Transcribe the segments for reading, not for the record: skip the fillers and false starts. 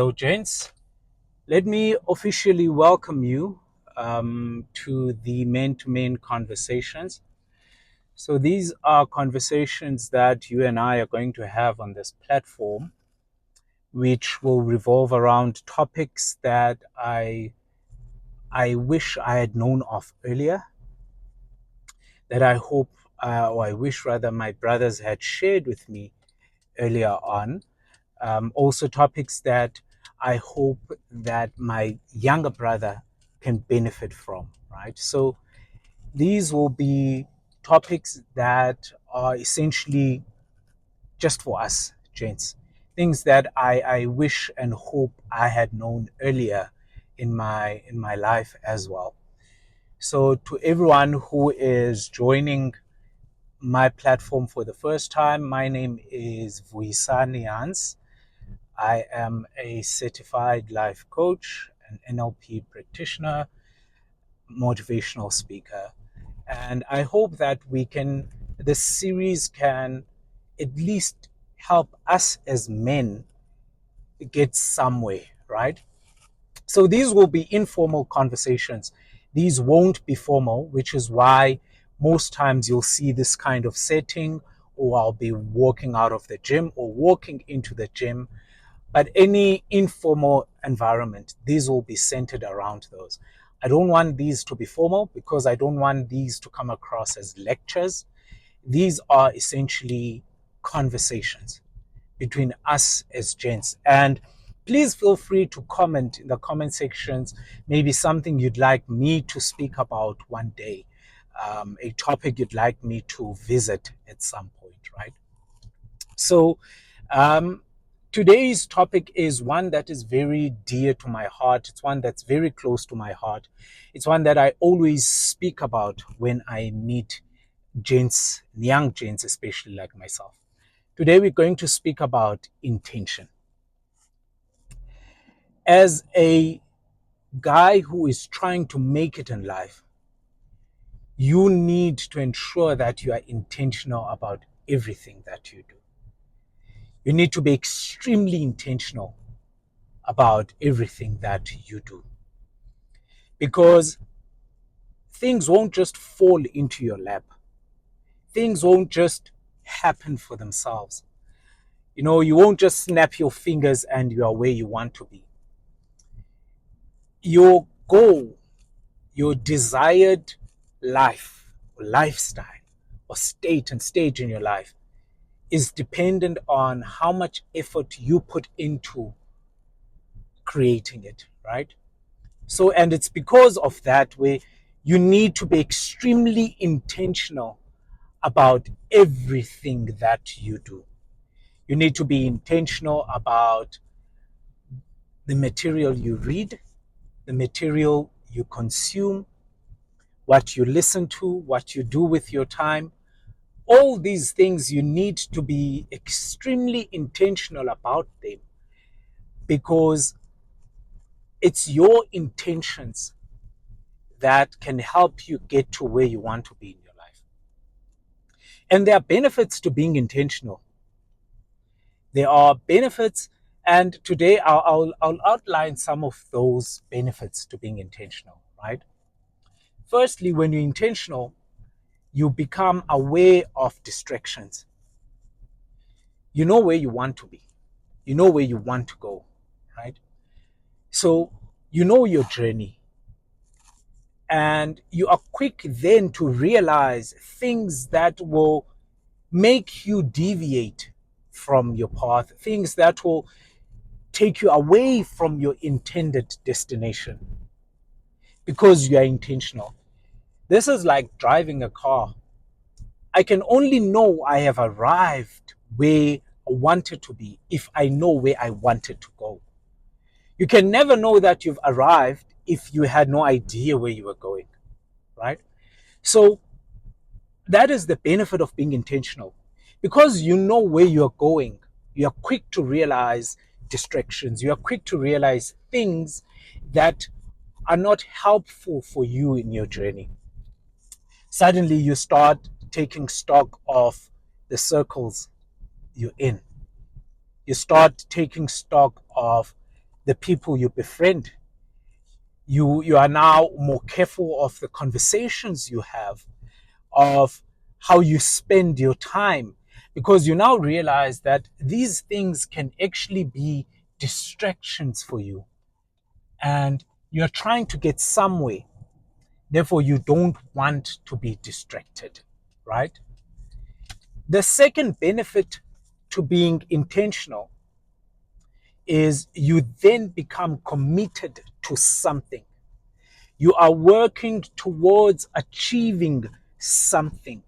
Hello, gents. Let me officially welcome you to the men-to-men conversations. So, these are conversations that you and I are going to have on this platform, which will revolve around topics that I wish I had known of earlier, that I hope, or I wish rather, my brothers had shared with me earlier on. Also, topics that I hope that my younger brother can benefit from, right? So, these will be topics that are essentially just for us, gents. Things that I wish and hope I had known earlier in my life as well. So, to everyone who is joining my platform for the first time, my name is Vuisani Hans. I am a certified life coach, an NLP practitioner, motivational speaker. And I hope that this series can at least help us as men get somewhere, right? So these will be informal conversations. These won't be formal, which is why most times you'll see this kind of setting, or I'll be walking out of the gym or walking into the gym. But any informal environment, these will be centered around those. I don't want these to be formal because I don't want these to come across as lectures. These are essentially conversations between us as gents. And please feel free to comment in the comment sections, maybe something you'd like me to speak about one day, a topic you'd like me to visit at some point, right? So, um, today's topic is one that is very dear to my heart. It's one that's very close to my heart. It's one that I always speak about when I meet gents, young gents, especially like myself. Today, we're going to speak about intention. As a guy who is trying to make it in life, you need to ensure that you are intentional about everything that you do. You need to be extremely intentional about everything that you do, because things won't just fall into your lap. Things won't just happen for themselves. You won't just snap your fingers and you are where you want to be. Your goal, your desired life, or lifestyle, or state and stage in your life is dependent on how much effort you put into creating it, right? So, and it's because of that where you need to be extremely intentional about everything that you do. You need to be intentional about the material you read, the material you consume, what you listen to, what you do with your time. All these things, you need to be extremely intentional about them, because it's your intentions that can help you get to where you want to be in your life. And there are benefits to being intentional. There are benefits, and today I'll outline some of those benefits to being intentional, right? Firstly, when you're intentional, you become aware of distractions. You know where you want to be. You know where you want to go, right? So you know your journey, and you are quick then to realize things that will make you deviate from your path, things that will take you away from your intended destination, because you are intentional. This is like driving a car. I can only know I have arrived where I wanted to be if I know where I wanted to go. You can never know that you've arrived if you had no idea where you were going, right? So that is the benefit of being intentional. Because you know where you're going, you are quick to realize distractions. You are quick to realize things that are not helpful for you in your journey. Suddenly, you start taking stock of the circles you're in. You start taking stock of the people you befriend. You are now more careful of the conversations you have, of how you spend your time, because you now realize that these things can actually be distractions for you, and you're trying to get somewhere. Therefore, you don't want to be distracted, right? The second benefit to being intentional is you then become committed to something. You are working towards achieving something.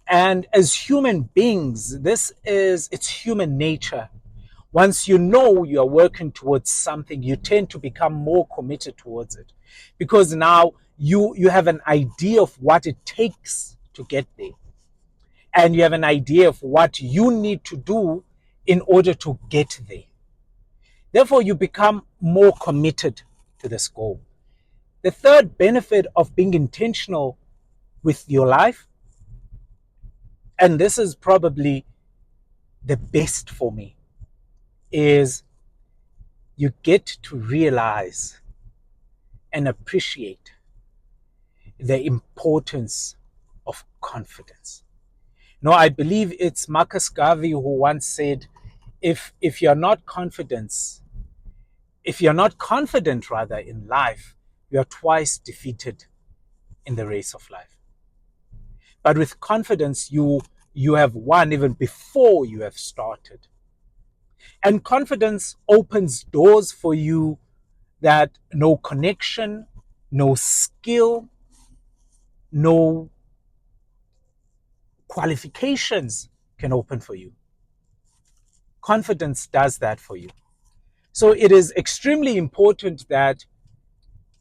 And as human beings, it's human nature. Once you know you are working towards something, you tend to become more committed towards it, because now you have an idea of what it takes to get there, and you have an idea of what you need to do in order to get there. Therefore, you become more committed to this goal. The third benefit of being intentional with your life, and this is probably the best for me, is you get to realize and appreciate the importance of confidence. You know, I believe it's Marcus Garvey who once said, if you're not confident rather in life, you are twice defeated in the race of life. But with confidence, you have won even before you have started. And confidence opens doors for you that no connection, no skill, no qualifications can open for you. Confidence does that for you. So it is extremely important that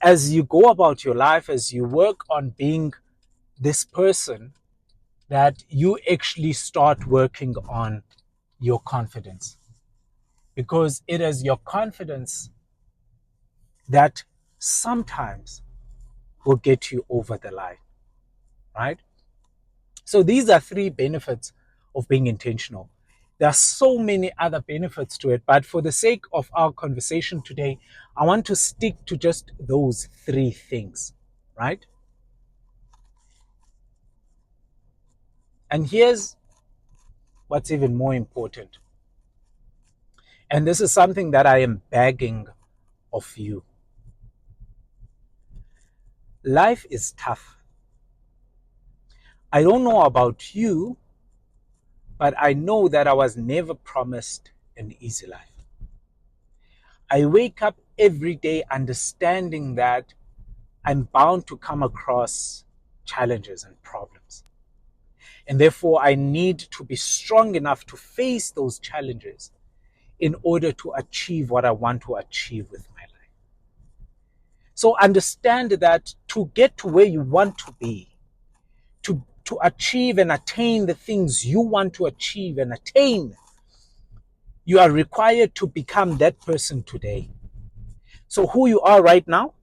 as you go about your life, as you work on being this person, that you actually start working on your confidence. Because it is your confidence that sometimes will get you over the line, right? So these are three benefits of being intentional. There are so many other benefits to it, but for the sake of our conversation today, I want to stick to just those three things, right? And here's what's even more important. And this is something that I am begging of you. Life is tough. I don't know about you, but I know that I was never promised an easy life. I wake up every day understanding that I'm bound to come across challenges and problems. And therefore, I need to be strong enough to face those challenges in order to achieve what I want to achieve with my life. So understand that to get to where you want to be, to achieve and attain the things you want to achieve and attain, you are required to become that person today. So who you are right now,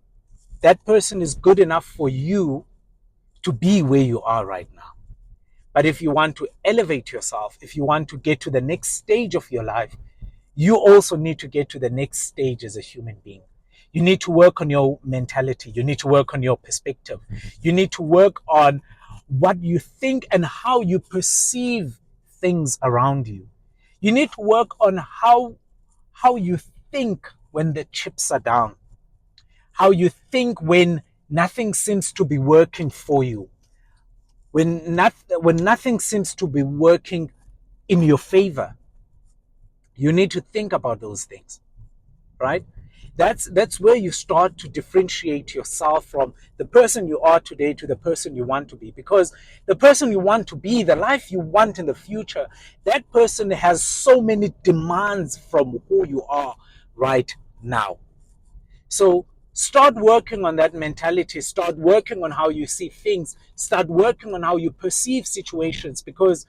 that person is good enough for you to be where you are right now. But if you want to elevate yourself, if you want to get to the next stage of your life, you also need to get to the next stage as a human being. You need to work on your mentality. You need to work on your perspective. You need to work on what you think and how you perceive things around you. You need to work on how you think when the chips are down, how you think when nothing seems to be working for you, when nothing seems to be working in your favor. You need to think about those things, right? That's where you start to differentiate yourself from the person you are today to the person you want to be. Because the person you want to be, the life you want in the future, that person has so many demands from who you are right now. So start working on that mentality, start working on how you see things, start working on how you perceive situations, because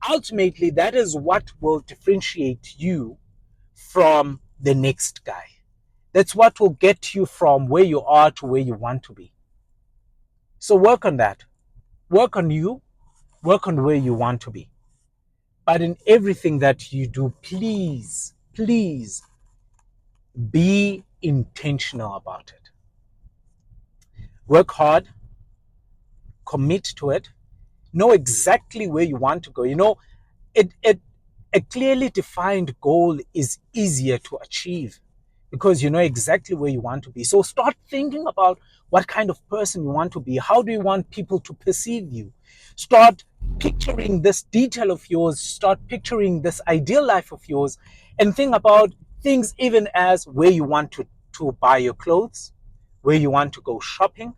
ultimately that is what will differentiate you from the next guy. That's what will get you from where you are to where you want to be. So work on that. Work on you, work on where you want to be. But in everything that you do, please, please Be intentional about it. Work hard, commit to it, know exactly where you want to go. A clearly defined goal is easier to achieve because you know exactly where you want to be. So start thinking about what kind of person you want to be. How do you want people to perceive you? Start picturing this detail of yours, start picturing this ideal life of yours, and think about things even as where you want to buy your clothes, where you want to go shopping,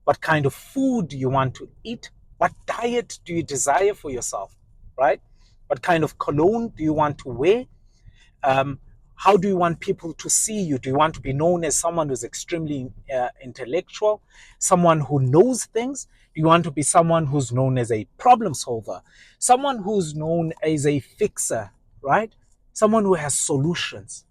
what kind of food you want to eat, what diet do you desire for yourself, right? What kind of cologne do you want to wear? Um, how do you want people to see you? Do you want to be known as someone who's extremely intellectual, someone who knows things? Do you want to be someone who's known as a problem solver, someone who's known as a fixer, right? Someone who has solutions.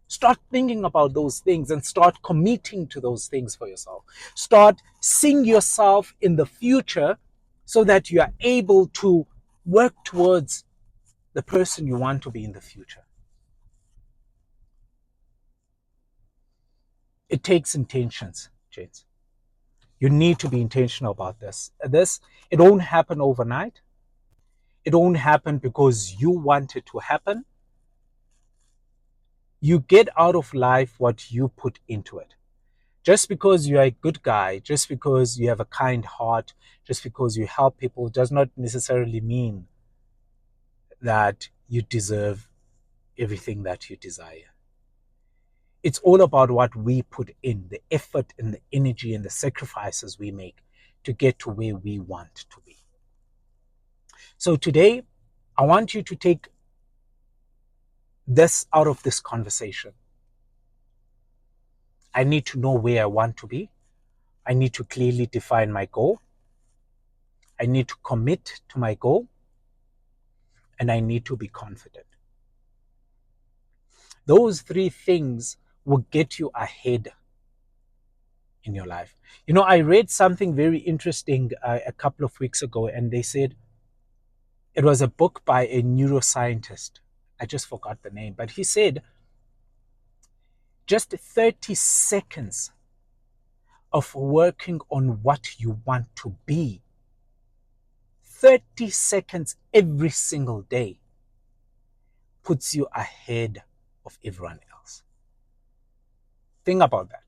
Start thinking about those things and start committing to those things for yourself. Start seeing yourself in the future so that you are able to work towards the person you want to be in the future. It takes intentions, James. You need to be intentional about this. It won't happen overnight. It won't happen because you want it to happen. You get out of life what you put into it. Just because you are a good guy, just because you have a kind heart, just because you help people does not necessarily mean that you deserve everything that you desire. It's all about what we put in, the effort and the energy and the sacrifices we make to get to where we want to be. So today, I want you to take this out of this conversation. I need to know where I want to be. I need to clearly define my goal. I need to commit to my goal. And I need to be confident. Those three things will get you ahead in your life. You know, I read something very interesting a couple of weeks ago, and they said it was a book by a neuroscientist. I just forgot the name, but he said just 30 seconds of working on what you want to be, 30 seconds every single day, puts you ahead of everyone else. Think about that.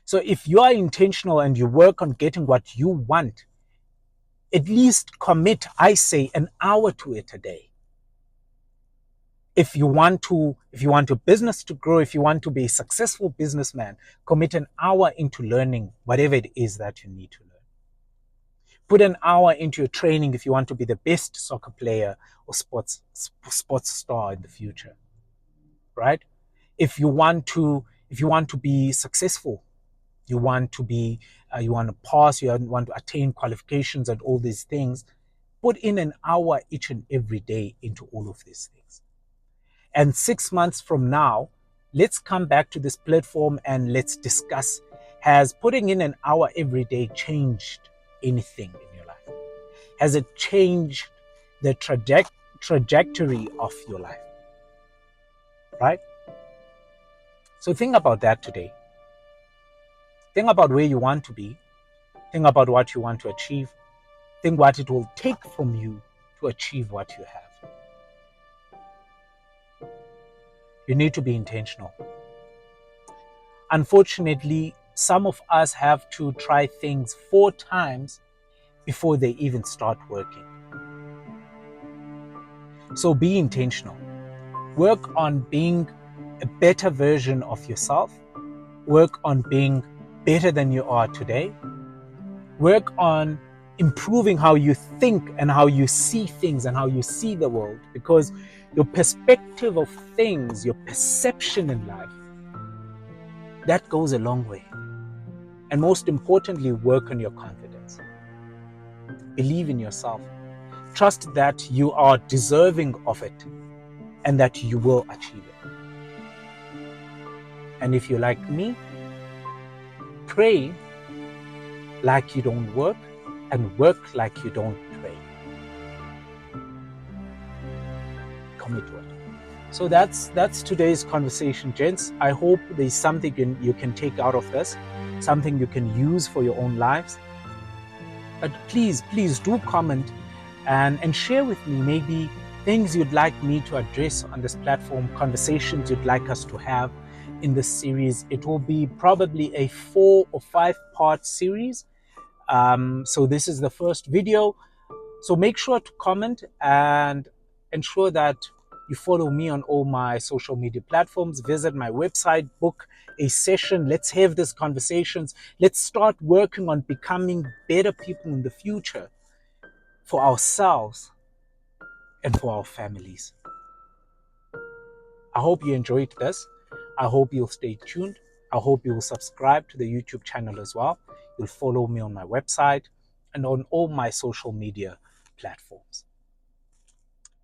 So if you are intentional and you work on getting what you want, at least commit, I say, an hour to it a day. If you want your business to grow, if you want to be a successful businessman, commit an hour into learning whatever it is that you need to learn. Put an hour into your training if you want to be the best soccer player or sports star in the future, right? If you want to be successful, you want to pass, you want to attain qualifications and all these things, put in an hour each and every day into all of these things. And 6 months from now, let's come back to this platform and let's discuss, has putting in an hour every day changed anything in your life? Has it changed the trajectory of your life? Right? So think about that today. Think about where you want to be. Think about what you want to achieve. Think what it will take from you to achieve what you have. You need to be intentional. Unfortunately, some of us have to try things 4 times before they even start working. So be intentional. Work on being a better version of yourself. Work on being better than you are today. Work on improving how you think and how you see things and how you see the world, because your perspective of things, your perception in life, that goes a long way. And most importantly, work on your confidence. Believe in yourself. Trust that you are deserving of it and that you will achieve it. And if you're like me, pray like you don't work and work like you don't pray. Commit to it. So that's today's conversation, gents. I hope there's something you can take out of this, something you can use for your own lives. But please do comment and share with me maybe things you'd like me to address on this platform, conversations you'd like us to have in this series. It will be probably a 4 or 5 part series. So this is the first video. So make sure to comment and ensure that you follow me on all my social media platforms. Visit my website, book a session. Let's have these conversations. Let's start working on becoming better people in the future for ourselves and for our families. I hope you enjoyed this. I hope you'll stay tuned. I hope you'll subscribe to the YouTube channel as well. You'll follow me on my website and on all my social media platforms.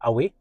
Are we?